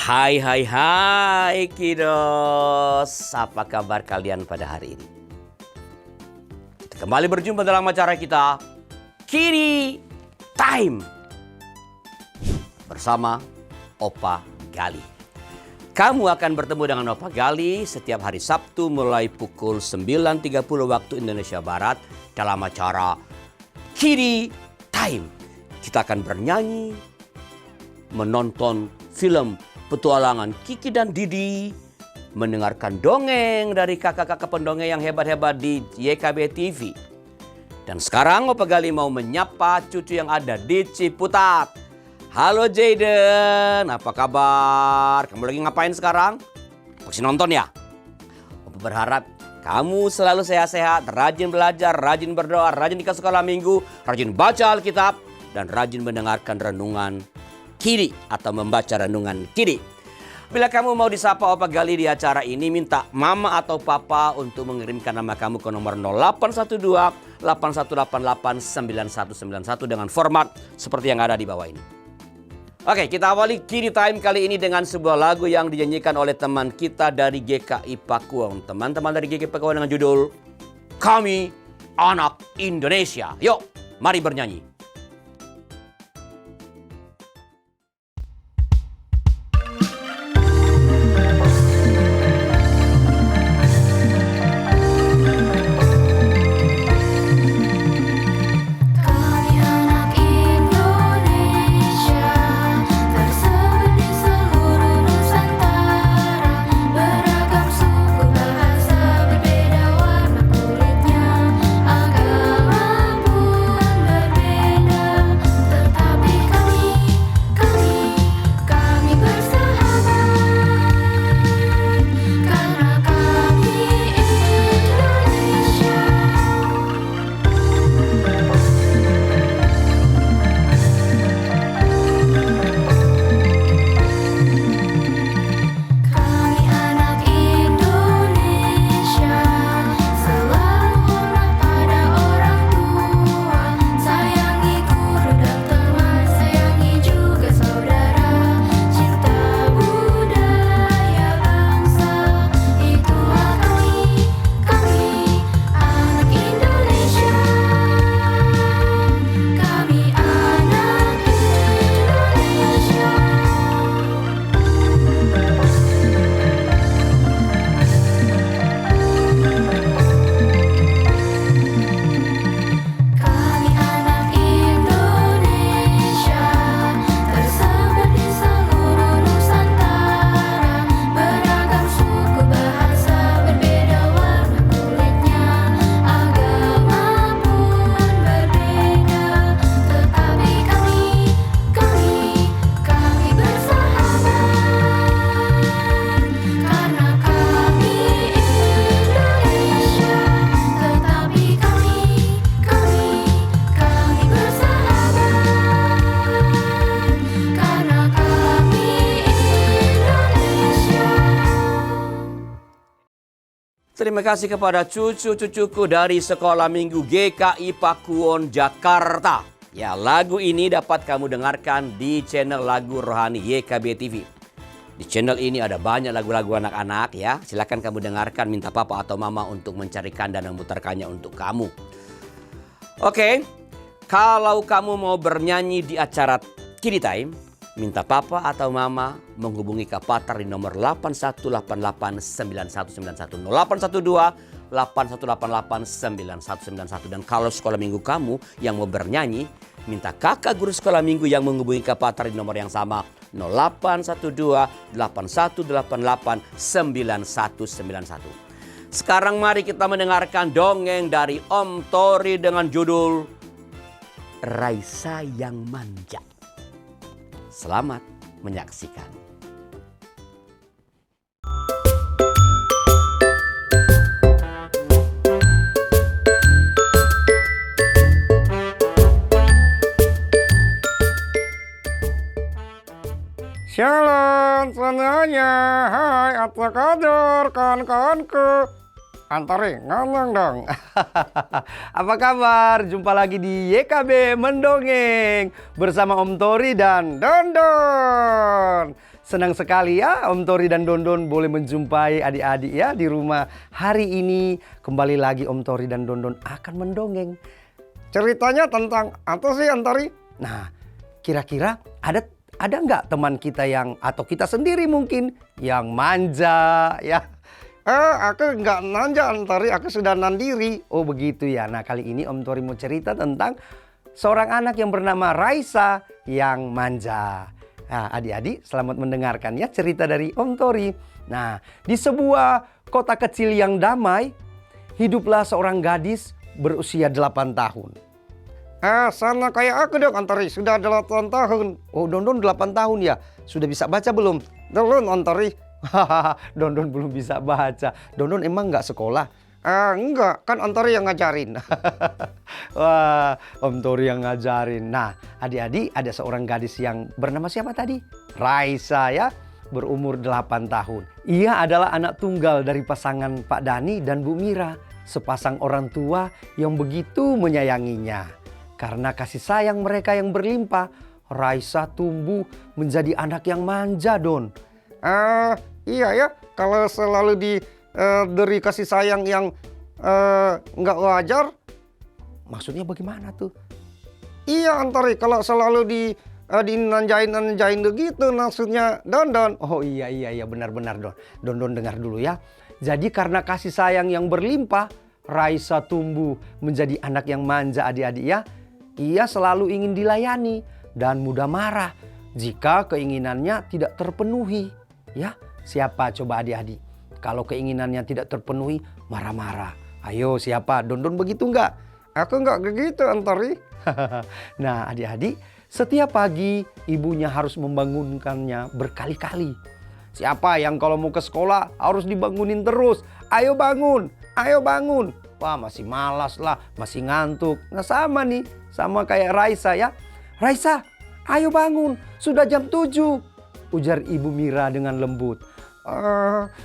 Hai kiddos, apa kabar kalian pada hari ini? Kita kembali berjumpa dalam acara kita Kiddy Time bersama Opa Gali. Kamu akan bertemu dengan Opa Gali setiap hari Sabtu mulai pukul 9.30 waktu Indonesia Barat dalam acara Kiddy Time. Kita akan bernyanyi, menonton film petualangan Kiki dan Didi, mendengarkan dongeng dari kakak-kakak pendongeng yang hebat-hebat di YKB TV. Dan sekarang Opa Gali mau menyapa cucu yang ada di Ciputat. Halo Jayden, apa kabar? Kamu lagi ngapain sekarang? Masih nonton ya? Opa berharap kamu selalu sehat-sehat, rajin belajar, rajin berdoa, rajin ikut sekolah minggu, rajin baca Alkitab, dan rajin mendengarkan renungan Kiddy atau membaca renungan Kiddy. Bila kamu mau disapa Opa Gali di acara ini, minta mama atau papa untuk mengirimkan nama kamu ke nomor 0812 8188 9191 dengan format seperti yang ada di bawah ini. Oke, kita awali Kiddy Time kali ini dengan sebuah lagu yang dinyanyikan oleh teman kita dari GKI Pakuwon. Teman-teman dari GKI Pakuwon dengan judul Kami Anak Indonesia. Yuk, mari bernyanyi. Terima kasih kepada cucu-cucuku dari Sekolah Minggu GKI Pakuwon Jakarta. Ya, lagu ini dapat kamu dengarkan di channel lagu rohani YKB TV. Di channel ini ada banyak lagu-lagu anak-anak ya. Silakan kamu dengarkan, minta papa atau mama untuk mencarikan dan memutarkannya untuk kamu. Oke, kalau kamu mau bernyanyi di acara Kiddy Time, minta papa atau mama menghubungi Kak Patar di nomor 81889191 0812 8188 9191. Dan kalau sekolah minggu kamu yang mau bernyanyi, minta kakak guru sekolah minggu yang menghubungi Kak Patar di nomor yang sama 0812 8188 9191. Sekarang mari kita mendengarkan dongeng dari Om Tori dengan judul Raisa yang Manja. Selamat menyaksikan. Shalom semuanya, hai apa kabar kawan-kawanku? Antari ngomong dong. Apa kabar? Jumpa lagi di YKB Mendongeng bersama Om Tori dan Dondon. senang sekali ya Om Tori dan Dondon boleh menjumpai adik-adik ya di rumah. Hari ini kembali lagi Om Tori dan Dondon akan mendongeng. Ceritanya tentang apa sih Antari? Nah, kira-kira ada nggak teman kita yang atau kita sendiri mungkin yang manja ya? Aku nggak nanja Antari, aku sudah nandiri. Oh begitu ya. Nah kali ini Om Tori mau cerita tentang seorang anak yang bernama Raisa yang manja. Nah adik-adik selamat mendengarkan ya cerita dari Om Tori. Nah di sebuah kota kecil yang damai, hiduplah seorang gadis berusia 8 tahun. Sama kayak aku dong Antari, sudah 8 tahun. Oh Dondon 8 tahun ya? Sudah bisa baca belum? Belum Antari. Dondon belum bisa baca. Dondon emang nggak sekolah? Enggak, kan Antari yang ngajarin. Wah, Om Tori yang ngajarin. Nah, adik-adik ada seorang gadis yang bernama siapa tadi? Raisa ya, berumur 8 tahun. Ia adalah anak tunggal dari pasangan Pak Dani dan Bu Mira. Sepasang orang tua yang begitu menyayanginya. Karena kasih sayang mereka yang berlimpah, Raisa tumbuh menjadi anak yang manja, Don. Iya ya, kalau selalu diberi kasih sayang yang nggak wajar. Maksudnya bagaimana tuh? Iya Antari, kalau selalu dinanjain begitu maksudnya Dondon. Oh iya benar-benar Don. Don dengar dulu ya. Jadi karena kasih sayang yang berlimpah, Raisa tumbuh menjadi anak yang manja adik-adik ya. Ia selalu ingin dilayani dan mudah marah jika keinginannya tidak terpenuhi. Ya, siapa coba adik-adik? Kalau keinginannya tidak terpenuhi, marah-marah. Ayo siapa? Dondon begitu enggak? Aku nggak begitu Antari. Nah adik-adik, setiap pagi ibunya harus membangunkannya berkali-kali. Siapa yang kalau mau ke sekolah harus dibangunin terus. Ayo bangun, ayo bangun. Wah masih malas lah, masih ngantuk. Nah sama nih, sama kayak Raisa ya. Raisa, ayo bangun, sudah jam 7. Ujar Ibu Mira dengan lembut.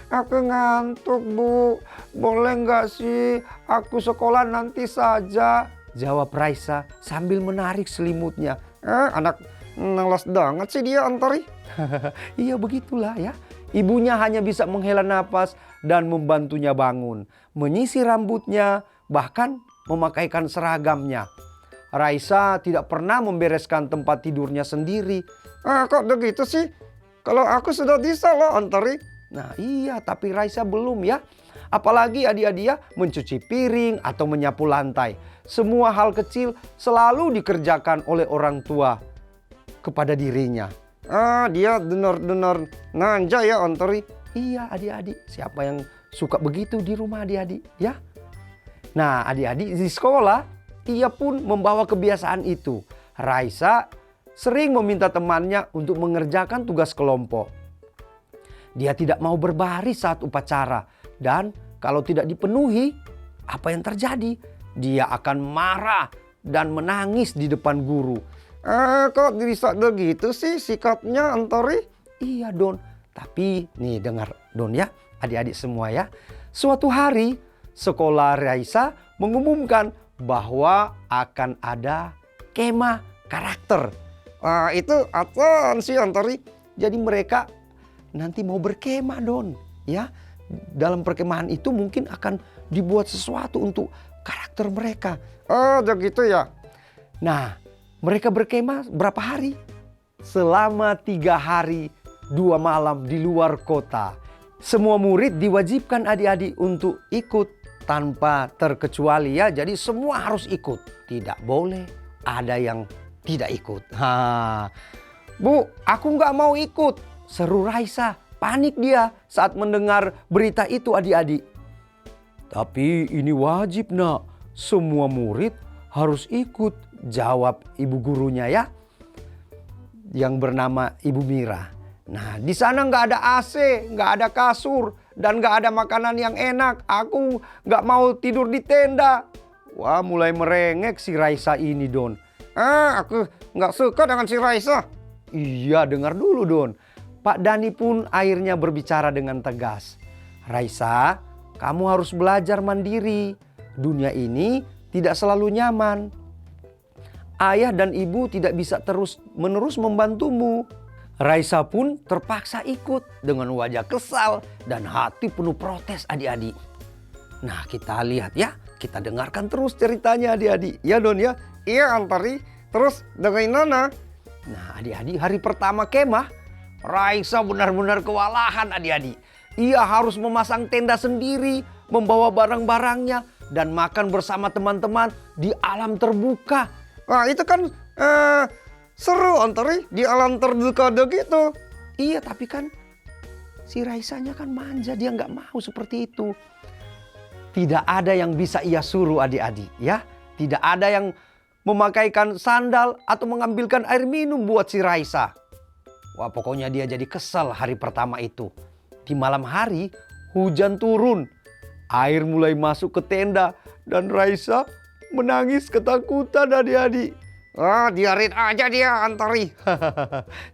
Aku ngantuk Bu, boleh nggak sih aku sekolah nanti saja? Jawab Raisa sambil menarik selimutnya. Anak malas banget sih dia Antari. Iya begitulah ya. Ibunya hanya bisa menghela napas dan membantunya bangun. Menyisir rambutnya, bahkan memakaikan seragamnya. Raisa tidak pernah membereskan tempat tidurnya sendiri. Kok begitu sih? Kalau aku sudah bisa loh Antari. Nah iya, tapi Raisa belum ya. Apalagi adik-adik ya mencuci piring atau menyapu lantai. Semua hal kecil selalu dikerjakan oleh orang tua kepada dirinya. Dia benar-benar manja ya Antari. Iya adik-adik, siapa yang suka begitu di rumah adik-adik ya? Nah adik-adik di sekolah, ia pun membawa kebiasaan itu. Raisa sering meminta temannya untuk mengerjakan tugas kelompok. Dia tidak mau berbaris saat upacara. Dan kalau tidak dipenuhi, apa yang terjadi? Dia akan marah dan menangis di depan guru. Kok bisa begitu sih sikapnya Antari? Iya Don, tapi nih dengar Don ya, adik-adik semua ya. Suatu hari sekolah Raisa mengumumkan bahwa akan ada kemah karakter. Itu apaan sih Antari? Jadi mereka nanti mau berkemah Don ya. Dalam perkemahan itu mungkin akan dibuat sesuatu untuk karakter mereka. Begitu ya. Nah mereka berkemah berapa hari? Selama 3 hari 2 malam di luar kota. Semua murid diwajibkan adik-adik untuk ikut tanpa terkecuali ya. Jadi semua harus ikut. Tidak boleh ada yang tidak ikut. Bu, aku nggak mau ikut, seru Raisa. Panik dia saat mendengar berita itu adik-adik. Tapi ini wajib nak, semua murid harus ikut, jawab ibu gurunya ya. Yang bernama Ibu Mira. Nah di sana nggak ada AC, nggak ada kasur, dan nggak ada makanan yang enak. Aku nggak mau tidur di tenda. Wah mulai merengek si Raisa ini Don. Aku nggak suka dengan si Raisa. Iya dengar dulu Don. Pak Dani pun akhirnya berbicara dengan tegas. Raisa, kamu harus belajar mandiri. Dunia ini tidak selalu nyaman. Ayah dan ibu tidak bisa terus-menerus membantumu. Raisa pun terpaksa ikut dengan wajah kesal dan hati penuh protes adik-adik. Nah kita lihat ya, kita dengarkan terus ceritanya adik-adik. Ya Don ya? Iya Antari, terus bagaimana? Nah adik-adik, hari pertama kemah, Raisa benar-benar kewalahan adik-adik. Ia harus memasang tenda sendiri, membawa barang-barangnya, dan makan bersama teman-teman di alam terbuka. Wah itu kan seru Antari, di alam terbuka gitu. Iya tapi kan si Raisanya kan manja, dia nggak mau seperti itu. Tidak ada yang bisa ia suruh adik-adik ya. Tidak ada yang memakaikan sandal atau mengambilkan air minum buat si Raisa. Wah pokoknya dia jadi kesal hari pertama itu. Di malam hari hujan turun. Air mulai masuk ke tenda dan Raisa menangis ketakutan adik-adik. Wah biarin aja dia Antari.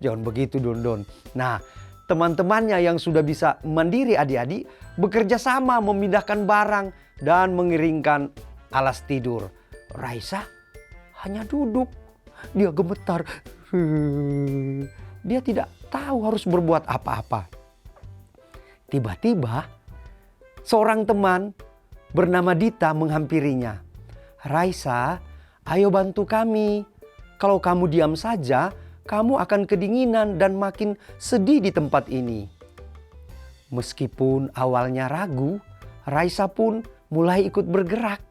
Jangan begitu Don. Nah teman-temannya yang sudah bisa mandiri adik-adik bekerja sama memindahkan barang dan mengeringkan alas tidur. Raisa hanya duduk, dia gemetar. Dia tidak tahu harus berbuat apa-apa. Tiba-tiba seorang teman bernama Dita menghampirinya. Raisa, ayo bantu kami. Kalau kamu diam saja, kamu akan kedinginan dan makin sedih di tempat ini. Meskipun awalnya ragu, Raisa pun mulai ikut bergerak.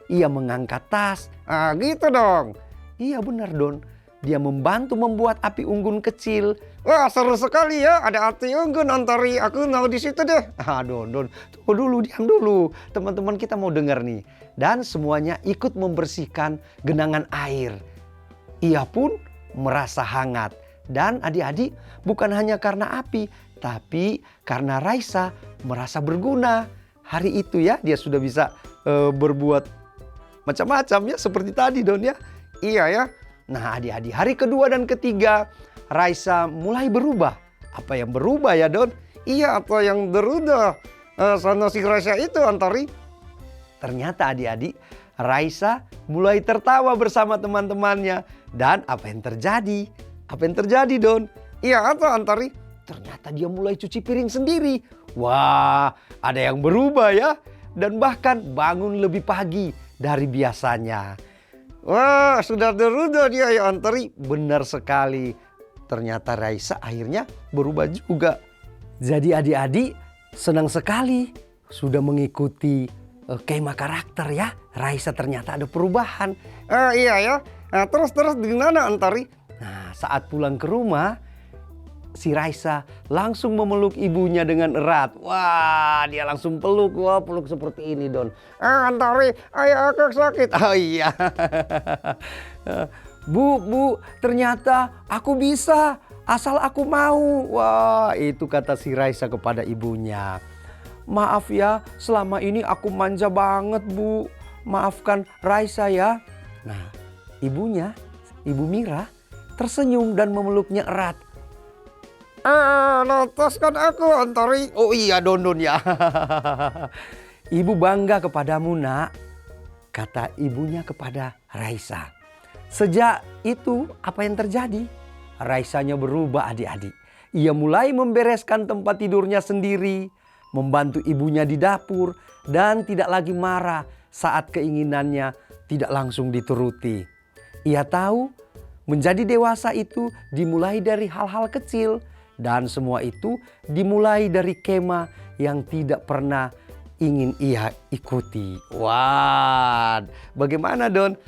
Ia mengangkat tas. Ah gitu dong. Iya benar Don. Dia membantu membuat api unggun kecil. Wah seru sekali ya, ada api unggun Antari. Aku mau di situ deh. Don, tunggu dulu, diam dulu. Teman-teman kita mau dengar nih. Dan semuanya ikut membersihkan genangan air. Ia pun merasa hangat. Dan adik-adik bukan hanya karena api, tapi karena Raisa merasa berguna. Hari itu ya dia sudah bisa berbuat macam-macam ya seperti tadi Don ya. Iya ya. Nah adik-adik hari kedua dan ketiga Raisa mulai berubah. Apa yang berubah ya Don? Iya apa yang berubah sama si Raisa itu Antari? Ternyata adik-adik Raisa mulai tertawa bersama teman-temannya. Dan apa yang terjadi? Apa yang terjadi Don? Iya apa Antari? Ternyata dia mulai cuci piring sendiri. Wah ada yang berubah ya. Dan bahkan bangun lebih pagi dari biasanya. Wah sudah berubah dia ya Antari. Benar sekali. Ternyata Raisa akhirnya berubah juga. Jadi adik-adik senang sekali sudah mengikuti kemah karakter ya. Raisa ternyata ada perubahan. Iya ya. Nah, terus gimana Antari? Nah saat pulang ke rumah si Raisa langsung memeluk ibunya dengan erat. Wah dia langsung peluk. Wah peluk seperti ini Don. Antari ayah aku sakit. Oh iya. Bu, ternyata aku bisa asal aku mau. Wah itu kata si Raisa kepada ibunya. Maaf ya selama ini aku manja banget Bu. Maafkan Raisa ya. Nah ibunya, Ibu Mira tersenyum dan memeluknya erat. Lepaskan aku Antari. Oh iya Don ya. Ibu bangga kepadamu nak. Kata ibunya kepada Raisa. Sejak itu apa yang terjadi? Raisanya berubah adik-adik. Ia mulai membereskan tempat tidurnya sendiri. Membantu ibunya di dapur. Dan tidak lagi marah saat keinginannya tidak langsung dituruti. Ia tahu menjadi dewasa itu dimulai dari hal-hal kecil. Dan semua itu dimulai dari kemah yang tidak pernah ingin ia ikuti. Wah, bagaimana Don?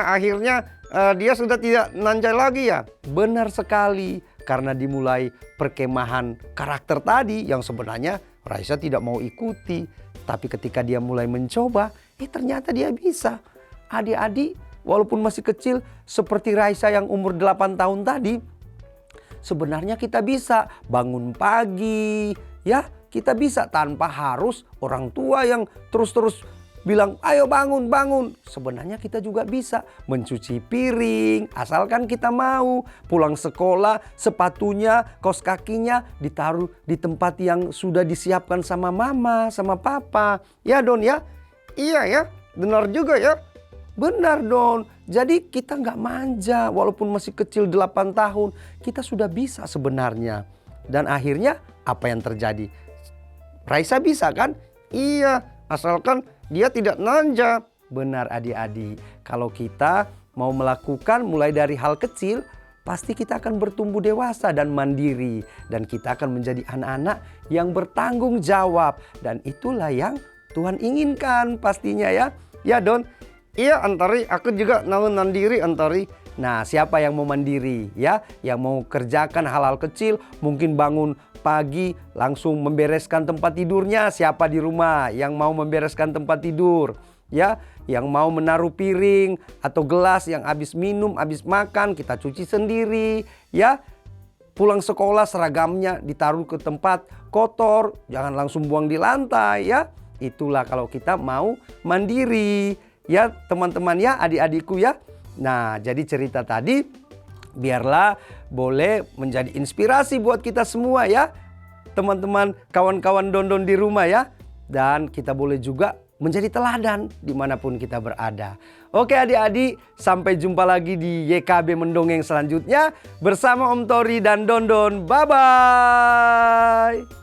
Akhirnya dia sudah tidak nanjai lagi ya? Benar sekali, karena dimulai perkemahan karakter tadi yang sebenarnya Raisa tidak mau ikuti. Tapi ketika dia mulai mencoba, ternyata dia bisa. Adik-adik, walaupun masih kecil seperti Raisa yang umur 8 tahun tadi, sebenarnya kita bisa bangun pagi, ya kita bisa tanpa harus orang tua yang terus-terus bilang ayo bangun. Sebenarnya kita juga bisa mencuci piring asalkan kita mau. Pulang sekolah sepatunya, kaos kakinya ditaruh di tempat yang sudah disiapkan sama mama, sama papa. Ya Don ya? Iya ya, benar juga ya. Benar Don. Jadi kita nggak manja walaupun masih kecil 8 tahun. Kita sudah bisa sebenarnya. Dan akhirnya apa yang terjadi? Raisa bisa kan? Iya, asalkan dia tidak nanja. Benar adik-adik. Kalau kita mau melakukan mulai dari hal kecil, pasti kita akan bertumbuh dewasa dan mandiri. Dan kita akan menjadi anak-anak yang bertanggung jawab. Dan itulah yang Tuhan inginkan pastinya ya. Ya Don? Iya Antari, aku juga mau mandiri Antari. Nah, siapa yang mau mandiri ya? Yang mau kerjakan hal-hal kecil, mungkin bangun pagi langsung membereskan tempat tidurnya. Siapa di rumah yang mau membereskan tempat tidur? Ya, yang mau menaruh piring atau gelas yang habis minum, habis makan, kita cuci sendiri ya. Pulang sekolah seragamnya ditaruh ke tempat kotor, jangan langsung buang di lantai ya. Itulah kalau kita mau mandiri. Ya teman-teman ya, adik-adikku ya. Nah, jadi cerita tadi biarlah boleh menjadi inspirasi buat kita semua ya. Teman-teman, kawan-kawan Dondon di rumah ya. Dan kita boleh juga menjadi teladan dimanapun kita berada. Oke adik-adik, sampai jumpa lagi di YKB Mendongeng selanjutnya bersama Om Tori dan Dondon. Bye-bye.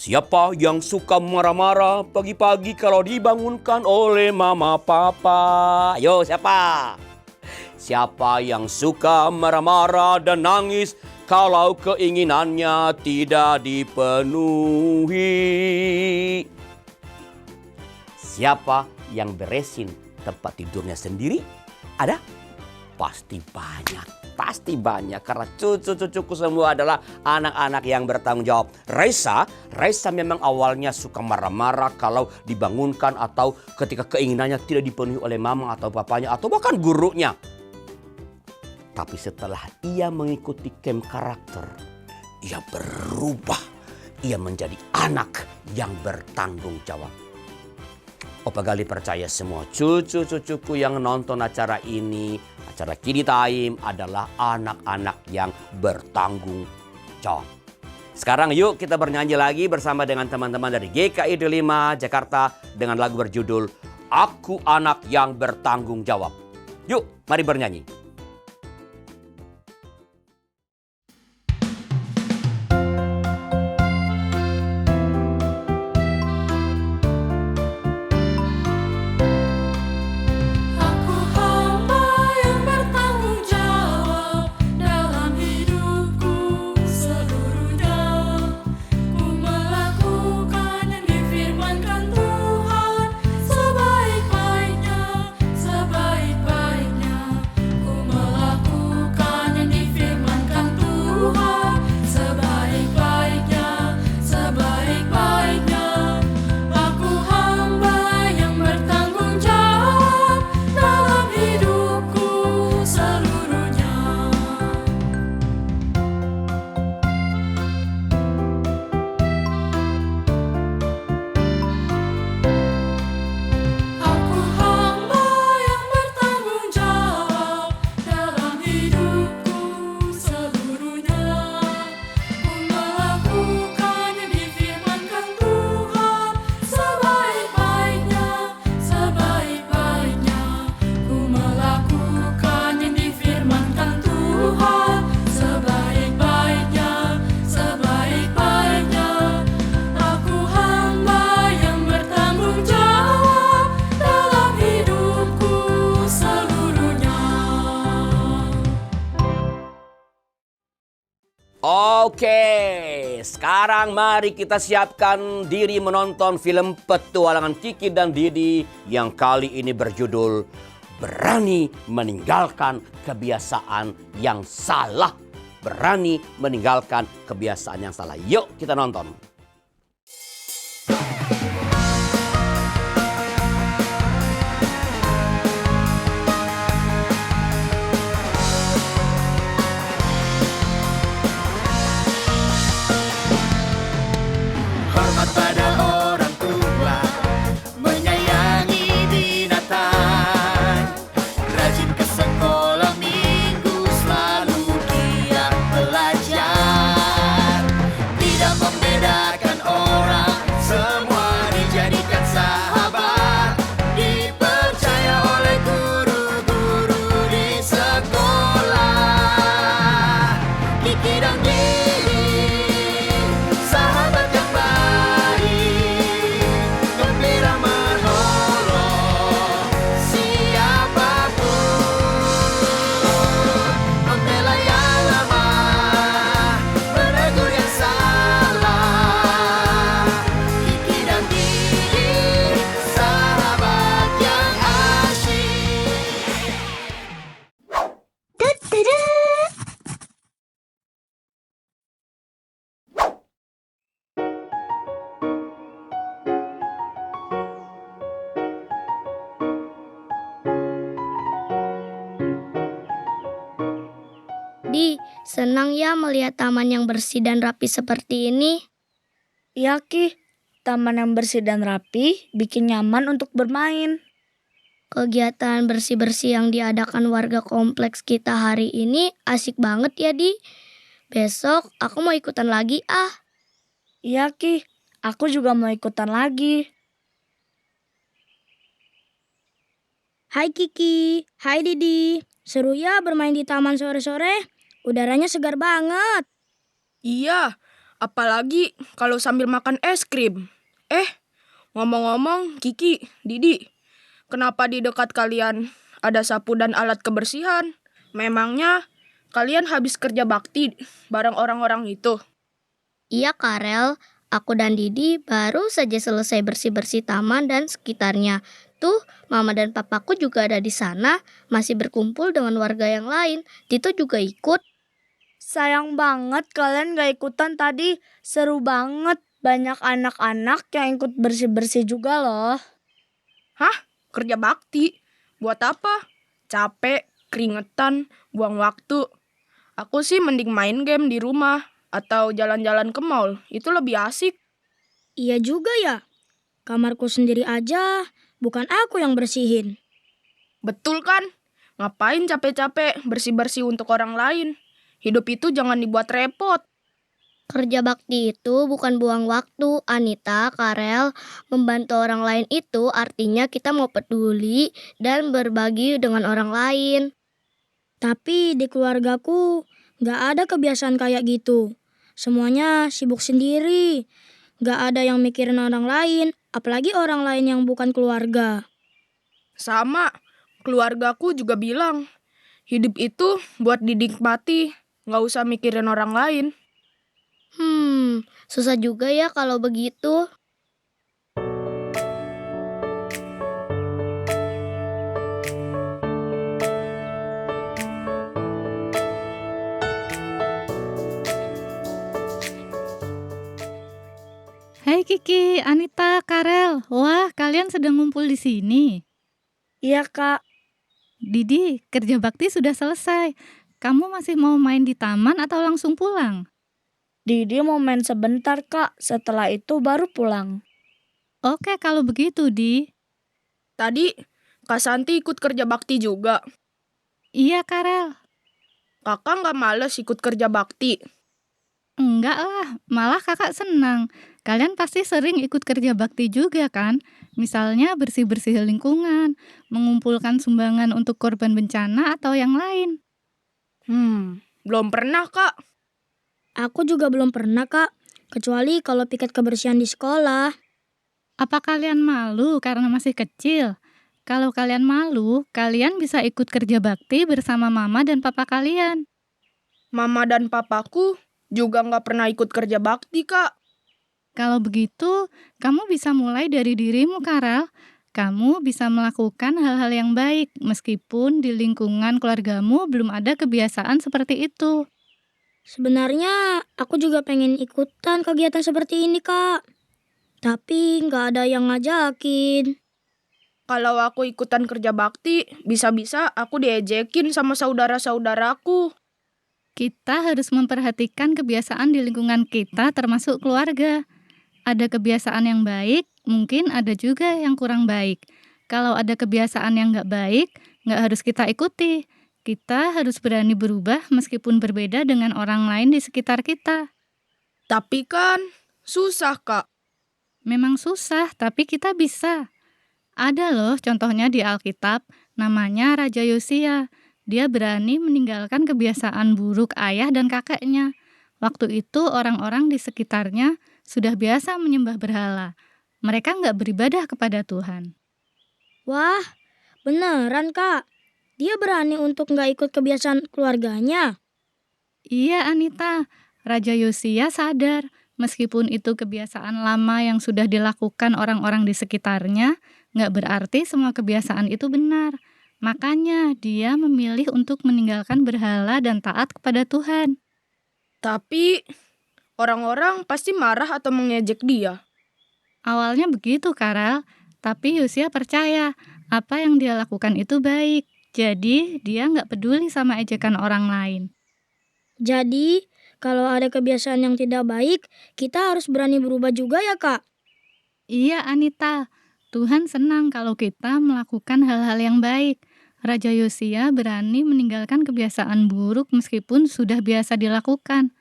Siapa yang suka marah-marah pagi-pagi kalau dibangunkan oleh mama papa? Ayo siapa? Siapa yang suka marah-marah dan nangis kalau keinginannya tidak dipenuhi? Siapa yang beresin tempat tidurnya sendiri? Ada? Pasti banyak. Pasti banyak karena cucu-cucuku semua adalah anak-anak yang bertanggung jawab. Raisa memang awalnya suka marah-marah kalau dibangunkan atau ketika keinginannya tidak dipenuhi oleh mama atau papanya atau bahkan gurunya. Tapi setelah ia mengikuti camp karakter, ia berubah. Ia menjadi anak yang bertanggung jawab. Opa Gali percaya semua cucu-cucuku yang nonton acara ini, acara Kiddy Time adalah anak-anak yang bertanggung jawab. Sekarang yuk kita bernyanyi lagi bersama dengan teman-teman dari GKI 5 Jakarta dengan lagu berjudul Aku Anak Yang Bertanggung Jawab. Yuk mari bernyanyi. Oke, sekarang mari kita siapkan diri menonton film petualangan Kiki dan Didi yang kali ini berjudul Berani Meninggalkan Kebiasaan yang Salah. Berani meninggalkan kebiasaan yang salah. Yuk kita nonton. Hormat pada orang tua, menyayangi binatang, rajin ke sekolah minggu, selalu giat belajar, tidak membeda Senang ya melihat taman yang bersih dan rapi seperti ini. Iya Ki, taman yang bersih dan rapi bikin nyaman untuk bermain. Kegiatan bersih-bersih yang diadakan warga kompleks kita hari ini asik banget ya, Di. Besok aku mau ikutan lagi ah. Iya Ki, aku juga mau ikutan lagi. Hai Kiki, hai Didi. Seru ya bermain di taman sore-sore. Udaranya segar banget. Iya, apalagi kalau sambil makan es krim. Ngomong-ngomong, Kiki, Didi, kenapa di dekat kalian ada sapu dan alat kebersihan? Memangnya kalian habis kerja bakti bareng orang-orang itu? Iya, Karel. Aku dan Didi baru saja selesai bersih-bersih taman dan sekitarnya. Tuh, Mama dan Papaku juga ada di sana, masih berkumpul dengan warga yang lain. Tito juga ikut. Sayang banget kalian gak ikutan tadi. Seru banget. Banyak anak-anak yang ikut bersih-bersih juga loh. Hah? Kerja bakti? Buat apa? Capek, keringetan, buang waktu. Aku sih mending main game di rumah atau jalan-jalan ke mall. Itu lebih asik. Iya juga ya. Kamarku sendiri aja, bukan aku yang bersihin. Betul kan? Ngapain capek-capek bersih-bersih untuk orang lain? Hidup itu jangan dibuat repot. Kerja bakti itu bukan buang waktu, Anita, Karel. Membantu orang lain itu artinya kita mau peduli dan berbagi dengan orang lain. Tapi di keluargaku gak ada kebiasaan kayak gitu. Semuanya sibuk sendiri. Gak ada yang mikirin orang lain, apalagi orang lain yang bukan keluarga. Sama, keluargaku juga bilang, hidup itu buat dinikmati, nggak usah mikirin orang lain. Susah juga ya kalau begitu. Hai Kiki, Anita, Karel. Wah, kalian sedang ngumpul di sini. Iya Kak. Didi, kerja bakti sudah selesai. Kamu masih mau main di taman atau langsung pulang? Didi mau main sebentar Kak. Setelah itu baru pulang. Oke, kalau begitu, Di. Tadi, Kak Santi ikut kerja bakti juga. Iya, Karel. Kakak nggak males ikut kerja bakti? Enggak lah, malah kakak senang. Kalian pasti sering ikut kerja bakti juga kan? Misalnya bersih-bersih lingkungan, mengumpulkan sumbangan untuk korban bencana atau yang lain. Belum pernah, Kak. Aku juga belum pernah Kak, kecuali kalau piket kebersihan di sekolah. Apa kalian malu karena masih kecil? Kalau kalian malu, kalian bisa ikut kerja bakti bersama mama dan papa kalian. Mama dan papaku juga nggak pernah ikut kerja bakti, Kak. Kalau begitu, kamu bisa mulai dari dirimu, Karel. Kamu bisa melakukan hal-hal yang baik, meskipun di lingkungan keluargamu belum ada kebiasaan seperti itu. Sebenarnya aku juga pengen ikutan kegiatan seperti ini Kak. Tapi nggak ada yang ngajakin. Kalau aku ikutan kerja bakti, bisa-bisa aku diejekin sama saudara-saudaraku. Kita harus memperhatikan kebiasaan di lingkungan kita termasuk keluarga. Ada kebiasaan yang baik, mungkin ada juga yang kurang baik. Kalau ada kebiasaan yang nggak baik, nggak harus kita ikuti. Kita harus berani berubah meskipun berbeda dengan orang lain di sekitar kita. Tapi kan susah, Kak. Memang susah, tapi kita bisa. Ada loh contohnya di Alkitab, namanya Raja Yosia. Dia berani meninggalkan kebiasaan buruk ayah dan kakeknya. Waktu itu orang-orang di sekitarnya sudah biasa menyembah berhala. Mereka nggak beribadah kepada Tuhan. Wah, beneran Kak. Dia berani untuk nggak ikut kebiasaan keluarganya. Iya Anita, Raja Yosia sadar meskipun itu kebiasaan lama yang sudah dilakukan orang-orang di sekitarnya, nggak berarti semua kebiasaan itu benar. Makanya dia memilih untuk meninggalkan berhala dan taat kepada Tuhan. Tapi orang-orang pasti marah atau mengejek dia. Awalnya begitu, Karel. Tapi Yosia percaya apa yang dia lakukan itu baik. Jadi dia nggak peduli sama ejekan orang lain. Jadi, kalau ada kebiasaan yang tidak baik, kita harus berani berubah juga ya, Kak? Iya, Anita. Tuhan senang kalau kita melakukan hal-hal yang baik. Raja Yosia berani meninggalkan kebiasaan buruk meskipun sudah biasa dilakukan.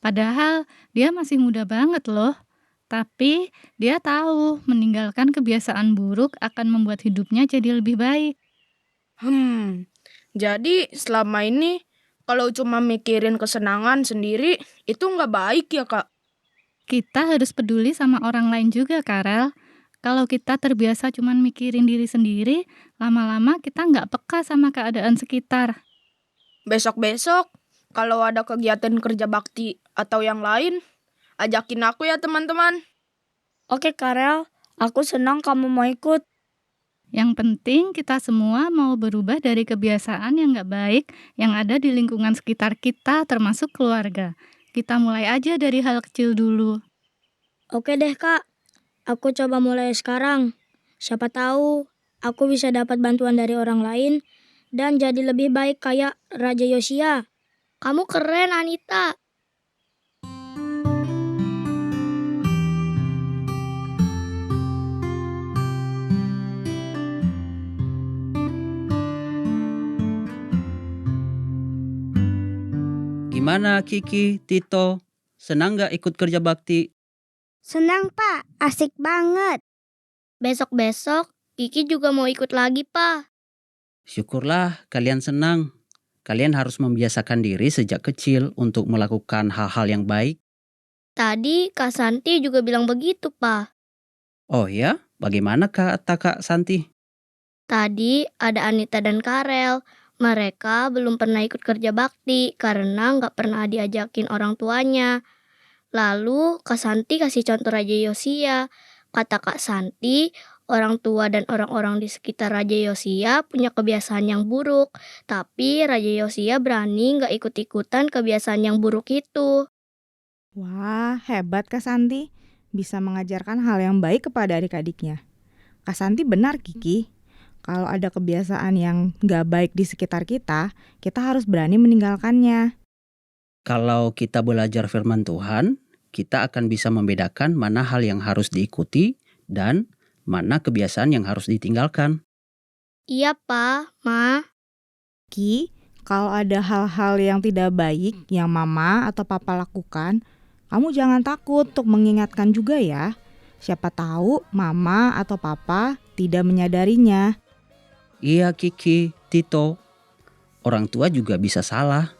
Padahal dia masih muda banget loh. Tapi dia tahu meninggalkan kebiasaan buruk akan membuat hidupnya jadi lebih baik. Jadi selama ini kalau cuma mikirin kesenangan sendiri itu nggak baik ya, Kak? Kita harus peduli sama orang lain juga, Karel. Kalau kita terbiasa cuma mikirin diri sendiri, lama-lama kita nggak peka sama keadaan sekitar. Besok-besok kalau ada kegiatan kerja bakti atau yang lain, ajakin aku ya teman-teman. Oke Karel, aku senang kamu mau ikut. Yang penting kita semua mau berubah dari kebiasaan yang nggak baik yang ada di lingkungan sekitar kita termasuk keluarga. Kita mulai aja dari hal kecil dulu. Oke deh, Kak. Aku coba mulai sekarang. Siapa tahu aku bisa dapat bantuan dari orang lain dan jadi lebih baik kayak Raja Yosia. Kamu keren, Anita. Gimana Kiki, Tito? Senang nggak ikut kerja bakti? Senang Pak, asik banget. Besok-besok Kiki juga mau ikut lagi, Pak. Syukurlah kalian senang. Kalian harus membiasakan diri sejak kecil untuk melakukan hal-hal yang baik. Tadi Kak Santi juga bilang begitu, Pak. Oh ya? Bagaimana kata Kak Santi? Tadi ada Anita dan Karel. Mereka belum pernah ikut kerja bakti karena nggak pernah diajakin orang tuanya. Lalu Kak Santi kasih contoh Raja Yosia. Kata Kak Santi, orang tua dan orang-orang di sekitar Raja Yosia punya kebiasaan yang buruk. Tapi Raja Yosia berani nggak ikut-ikutan kebiasaan yang buruk itu. Wah, hebat Kak Santi. Bisa mengajarkan hal yang baik kepada adik-adiknya. Kak Santi benar Kiki. Kalau ada kebiasaan yang nggak baik di sekitar kita harus berani meninggalkannya. Kalau kita belajar firman Tuhan, kita akan bisa membedakan mana hal yang harus diikuti dan mana kebiasaan yang harus ditinggalkan. Iya, Pak, Ma. Ki, kalau ada hal-hal yang tidak baik yang Mama atau Papa lakukan, kamu jangan takut untuk mengingatkan juga ya. Siapa tahu Mama atau Papa tidak menyadarinya. Iya Kiki, Tito. Orang tua juga bisa salah.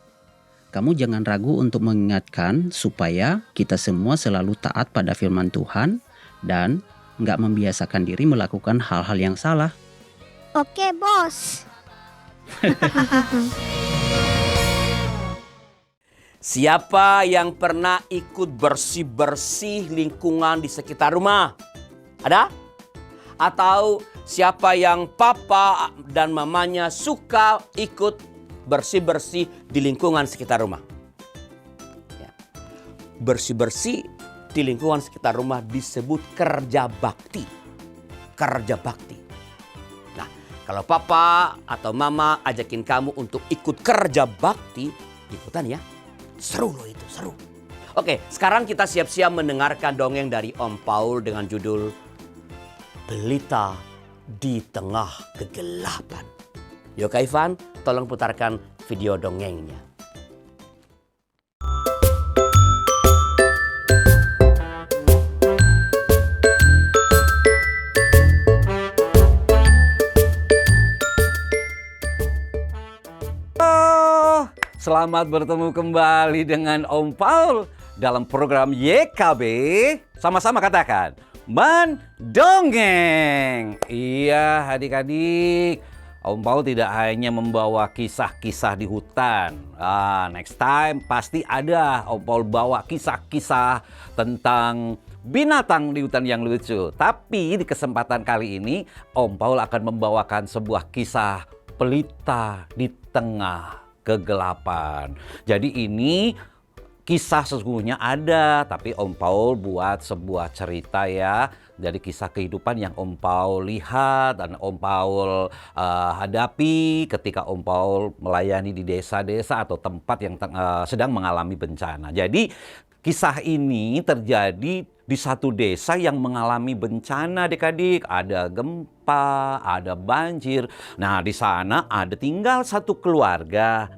Kamu jangan ragu untuk mengingatkan supaya kita semua selalu taat pada firman Tuhan dan nggak membiasakan diri melakukan hal-hal yang salah. Oke, Bos. Siapa yang pernah ikut bersih-bersih lingkungan di sekitar rumah? Ada? Atau siapa yang papa dan mamanya suka ikut bersih-bersih di lingkungan sekitar rumah? Ya. Bersih-bersih di lingkungan sekitar rumah disebut kerja bakti. Kerja bakti. Nah, kalau papa atau mama ajakin kamu untuk ikut kerja bakti, ikutan ya. Seru loh itu, seru. Oke, sekarang kita siap-siap mendengarkan dongeng dari Om Paul dengan judul Pelita di Tengah Kegelapan. Yuk Kak Ivan, tolong putarkan video dongengnya. Selamat bertemu kembali dengan Om Paul dalam program YKB. Sama-sama katakan, mendongeng. Iya adik-adik, Om Paul tidak hanya membawa kisah-kisah di hutan. Next time pasti ada Om Paul bawa kisah-kisah tentang binatang di hutan yang lucu. Tapi di kesempatan kali ini Om Paul akan membawakan sebuah kisah pelita di tengah kegelapan. Jadi ini kisah sesungguhnya ada, tapi Om Paul buat sebuah cerita ya dari kisah kehidupan yang Om Paul lihat dan Om Paul hadapi ketika Om Paul melayani di desa-desa atau tempat yang sedang mengalami bencana. Jadi kisah ini terjadi di satu desa yang mengalami bencana adik-adik. Ada gempa, ada banjir. Nah di sana ada tinggal satu keluarga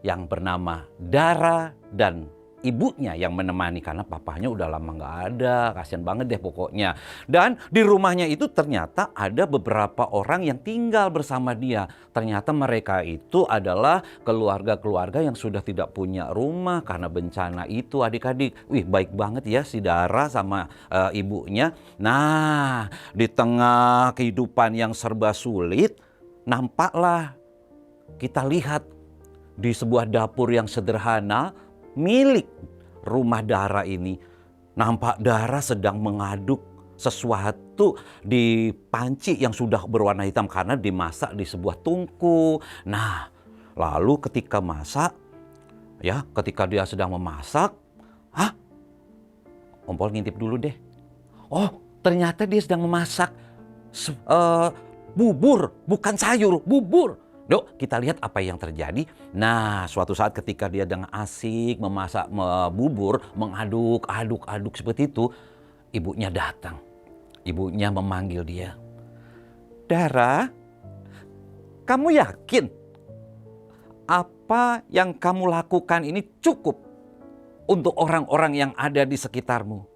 yang bernama Dara dan ibunya yang menemani karena papahnya udah lama nggak ada, kasihan banget deh pokoknya. Dan di rumahnya itu ternyata ada beberapa orang yang tinggal bersama dia. Ternyata mereka itu adalah keluarga-keluarga yang sudah tidak punya rumah karena bencana itu adik-adik. Wih baik banget ya si Dara sama ibunya. Nah di tengah kehidupan yang serba sulit, nampaklah kita lihat di sebuah dapur yang sederhana milik rumah Dara ini. Nampak Dara sedang mengaduk sesuatu di panci yang sudah berwarna hitam karena dimasak di sebuah tungku. Nah, lalu ketika masak, ya ketika dia sedang memasak, Om Paul ngintip dulu deh. Oh, ternyata dia sedang memasak bubur, bukan sayur, bubur. Yuk kita lihat apa yang terjadi. Nah suatu saat ketika dia dengan asik memasak bubur, mengaduk seperti itu, ibunya datang. Ibunya memanggil dia. Dara, kamu yakin apa yang kamu lakukan ini cukup untuk orang-orang yang ada di sekitarmu?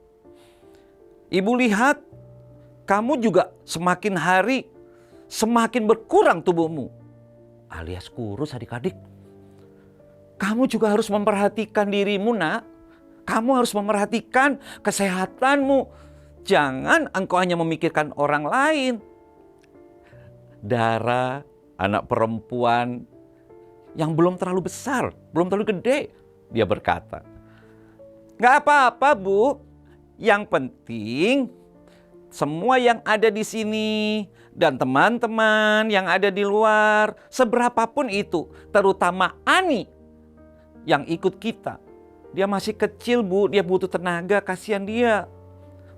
Ibu lihat kamu juga semakin hari semakin berkurang tubuhmu. Alias kurus adik-adik. Kamu juga harus memperhatikan dirimu nak. Kamu harus memperhatikan kesehatanmu. Jangan engkau hanya memikirkan orang lain. Dara, anak perempuan yang belum terlalu besar, belum terlalu gede. Dia berkata, "Gak apa-apa Bu, yang penting semua yang ada di sini dan teman-teman yang ada di luar, seberapapun itu, terutama Ani yang ikut kita. Dia masih kecil Bu, dia butuh tenaga, kasihan dia.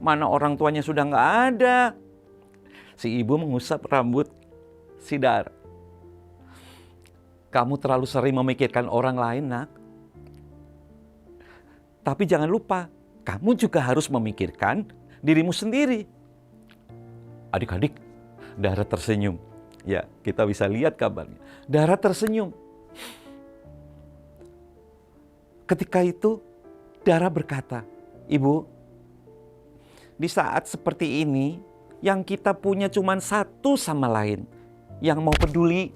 Mana orang tuanya sudah nggak ada." Si ibu mengusap rambut si Dara. "Kamu terlalu sering memikirkan orang lain nak. Tapi jangan lupa, kamu juga harus memikirkan dirimu sendiri." Adik-adik, Dara tersenyum. Ya, kita bisa lihat kabarnya. Dara tersenyum. Ketika itu, Dara berkata, "Ibu, di saat seperti ini, yang kita punya cuma satu sama lain. Yang mau peduli,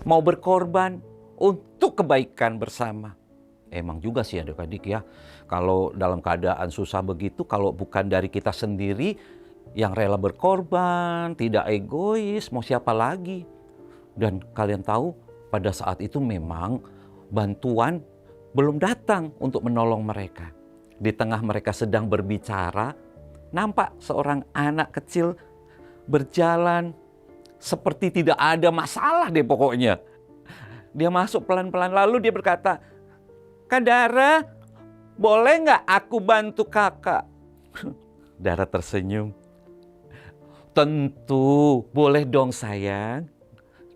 mau berkorban untuk kebaikan bersama." Emang juga sih adik-adik ya. Kalau dalam keadaan susah begitu, kalau bukan dari kita sendiri, yang rela berkorban, tidak egois, mau siapa lagi? Dan kalian tahu pada saat itu memang bantuan belum datang untuk menolong mereka. Di tengah mereka sedang berbicara, nampak seorang anak kecil berjalan seperti tidak ada masalah deh pokoknya. Dia masuk pelan-pelan lalu dia berkata, "Kak Dara, boleh nggak aku bantu kakak?" Dara tersenyum. "Tentu, boleh dong sayang."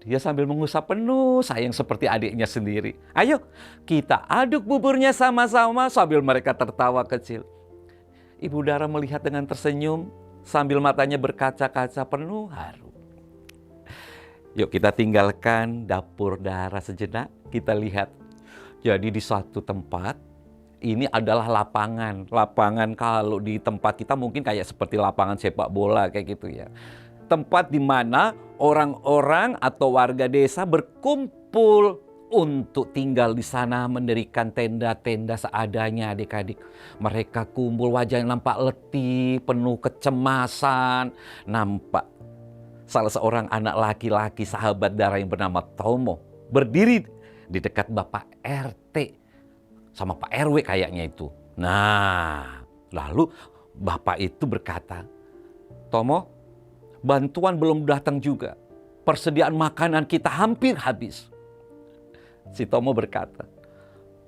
Dia sambil mengusap penuh sayang seperti adiknya sendiri. "Ayo kita aduk buburnya sama-sama," sambil mereka tertawa kecil. Ibu Dara melihat dengan tersenyum sambil matanya berkaca-kaca penuh haru. Yuk kita tinggalkan dapur Dara sejenak. Kita lihat. Jadi di suatu tempat, ini adalah lapangan. Lapangan kalau di tempat kita mungkin kayak seperti lapangan sepak bola kayak gitu ya. Tempat di mana orang-orang atau warga desa berkumpul untuk tinggal di sana, mendirikan tenda-tenda seadanya adik-adik. Mereka kumpul, wajahnya nampak letih, penuh kecemasan. Nampak salah seorang anak laki-laki sahabat Dara yang bernama Tomo berdiri di dekat Bapak RT sama Pak RW kayaknya itu. Nah, lalu Bapak itu berkata, "Tomo, bantuan belum datang juga. Persediaan makanan kita hampir habis." Si Tomo berkata,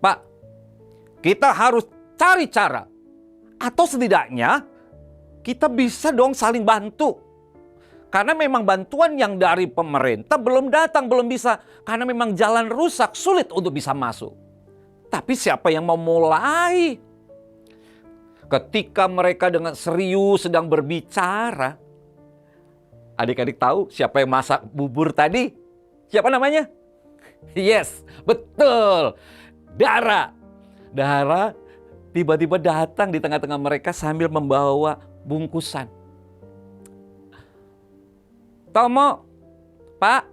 "Pak, kita harus cari cara. Atau setidaknya kita bisa dong saling bantu. Karena memang bantuan yang dari pemerintah belum datang, belum bisa. Karena memang jalan rusak, sulit untuk bisa masuk. Tapi siapa yang mau mulai? Ketika mereka dengan serius sedang berbicara, adik-adik tahu siapa yang masak bubur tadi? Siapa namanya? Yes, betul. Dara. Dara tiba-tiba datang di tengah-tengah mereka sambil membawa bungkusan. Tomo, Pak,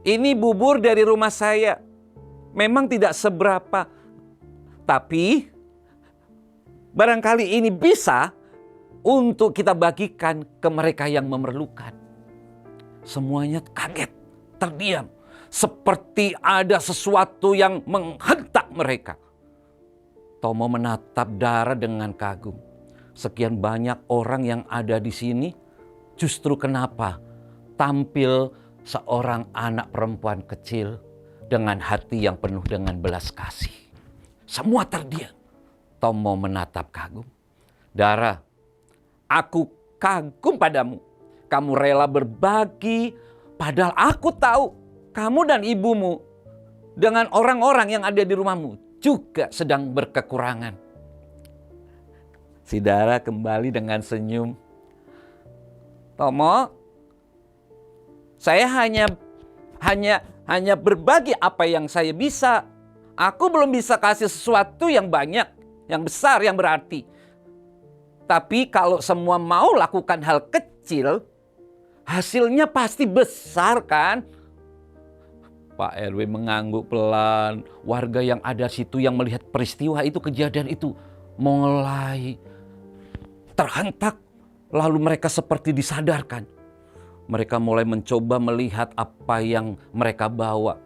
ini bubur dari rumah saya. Memang tidak seberapa, tapi barangkali ini bisa untuk kita bagikan ke mereka yang memerlukan. Semuanya kaget, terdiam. Seperti ada sesuatu yang menghentak mereka. Tomo menatap Dara dengan kagum. Sekian banyak orang yang ada di sini, justru kenapa tampil seorang anak perempuan kecil dengan hati yang penuh dengan belas kasih. Semua terdiam. Tomo menatap kagum. Dara, aku kagum padamu. Kamu rela berbagi, padahal aku tahu kamu dan ibumu dengan orang-orang yang ada di rumahmu juga sedang berkekurangan. Si Dara kembali dengan senyum. Tomo, saya hanya berbagi apa yang saya bisa. Aku belum bisa kasih sesuatu yang banyak, yang besar, yang berarti. Tapi kalau semua mau lakukan hal kecil, hasilnya pasti besar kan? Pak RW mengangguk pelan. Warga yang ada situ yang melihat peristiwa itu, kejadian itu, mulai terhentak. Lalu mereka seperti disadarkan. Mereka mulai mencoba melihat apa yang mereka bawa.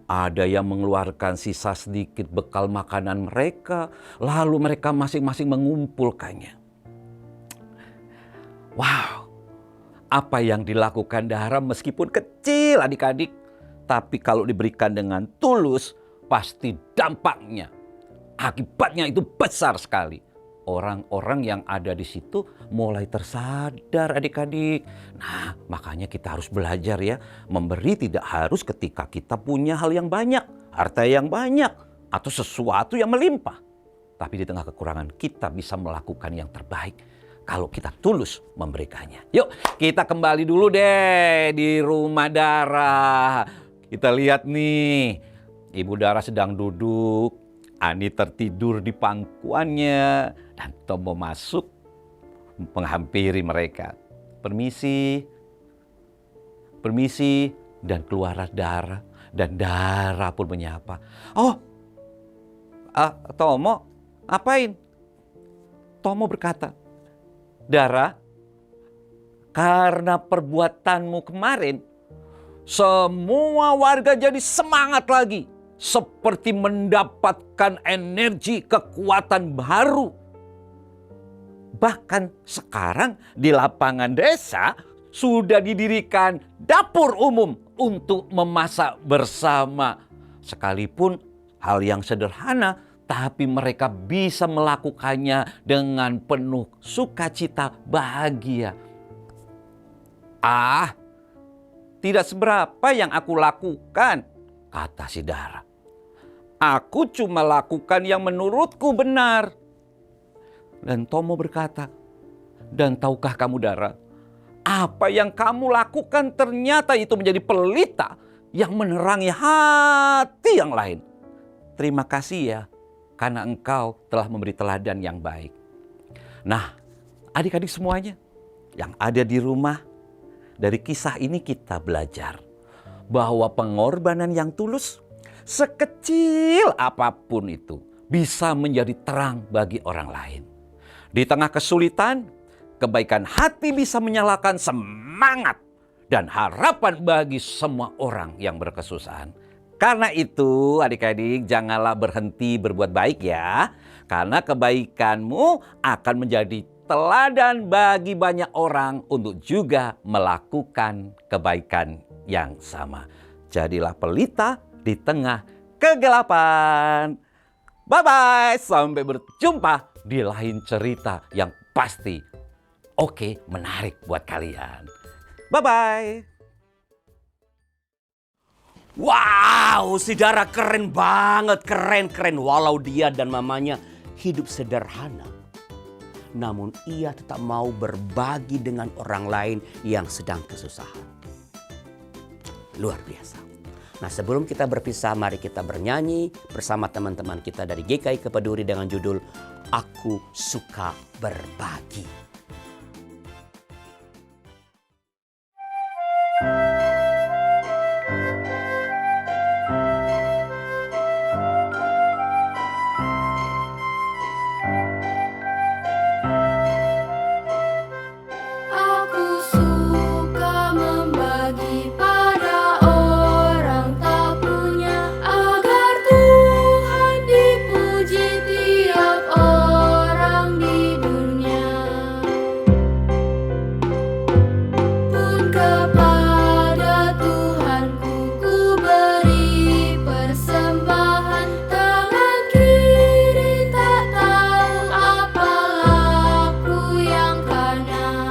Ada yang mengeluarkan sisa sedikit bekal makanan mereka. Lalu mereka masing-masing mengumpulkannya. Wow, apa yang dilakukan Dara meskipun kecil adik-adik. Tapi kalau diberikan dengan tulus, pasti dampaknya, akibatnya itu besar sekali. Orang-orang yang ada di situ mulai tersadar adik-adik. Nah, makanya kita harus belajar ya. Memberi tidak harus ketika kita punya hal yang banyak, harta yang banyak, atau sesuatu yang melimpah. Tapi di tengah kekurangan kita bisa melakukan yang terbaik kalau kita tulus memberikannya. Yuk, kita kembali dulu deh di rumah Dara. Kita lihat nih, Ibu Dara sedang duduk. Ani tertidur di pangkuannya dan Tomo masuk menghampiri mereka. Permisi, permisi, dan keluarlah Dara dan Dara pun menyapa. Oh, Tomo, ngapain? Tomo berkata, Dara, karena perbuatanmu kemarin, semua warga jadi semangat lagi. Seperti mendapatkan energi kekuatan baru. Bahkan sekarang di lapangan desa sudah didirikan dapur umum untuk memasak bersama. Sekalipun hal yang sederhana, tapi mereka bisa melakukannya dengan penuh sukacita bahagia. Tidak seberapa yang aku lakukan, kata si Dara. Aku cuma lakukan yang menurutku benar. Dan Tomo berkata, dan tahukah kamu Dara, apa yang kamu lakukan ternyata itu menjadi pelita yang menerangi hati yang lain. Terima kasih ya, karena engkau telah memberi teladan yang baik. Nah, adik-adik semuanya yang ada di rumah, dari kisah ini kita belajar bahwa pengorbanan yang tulus, sekecil apapun itu, bisa menjadi terang bagi orang lain. Di tengah kesulitan, kebaikan hati bisa menyalakan semangat dan harapan bagi semua orang yang berkesusahan. Karena itu adik-adik janganlah berhenti berbuat baik ya. Karena kebaikanmu akan menjadi teladan bagi banyak orang untuk juga melakukan kebaikan yang sama. Jadilah pelita di tengah kegelapan. Bye-bye, sampai berjumpa di lain cerita yang pasti menarik buat kalian. Bye-bye. Wow, si Dara keren banget, keren. Walau dia dan mamanya hidup sederhana, namun ia tetap mau berbagi dengan orang lain yang sedang kesusahan. Luar biasa. Nah, sebelum kita berpisah, mari kita bernyanyi bersama teman-teman kita dari GKI Kepeduri dengan judul Aku Suka Berbagi. Aku suka membagi pada orang tak punya, agar Tuhan dipuji tiap orang di dunia. Pun kepada Tuhanku ku beri persembahan, tangan kiri tak tahu apa laku yang kanan.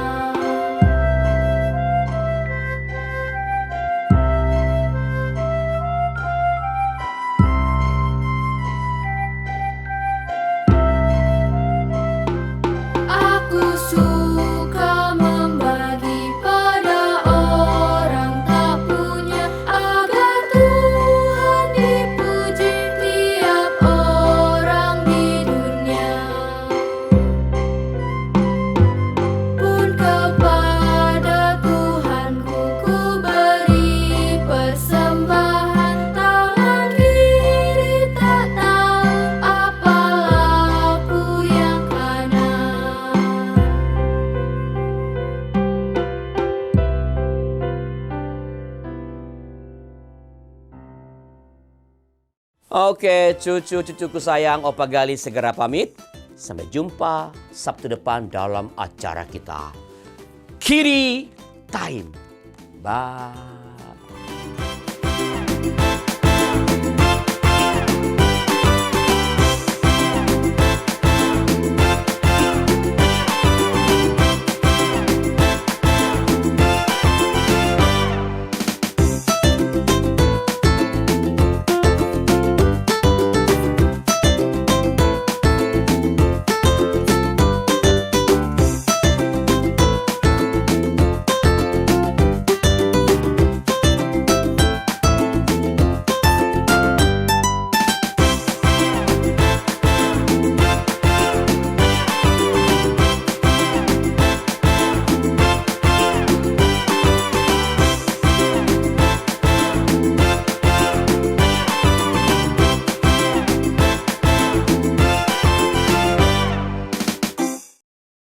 Aku suka membagi pada orang tak punya, agar Tuhan dipuji tiap orang di dunia. Pun kepada Tuhanku ku beri persembahan, tangan kiri tak tahu apa laku yang kanan. Oke, cucu-cucuku sayang, Opa Gali segera pamit. Sampai jumpa Sabtu depan dalam acara kita Kiri Time. Bye.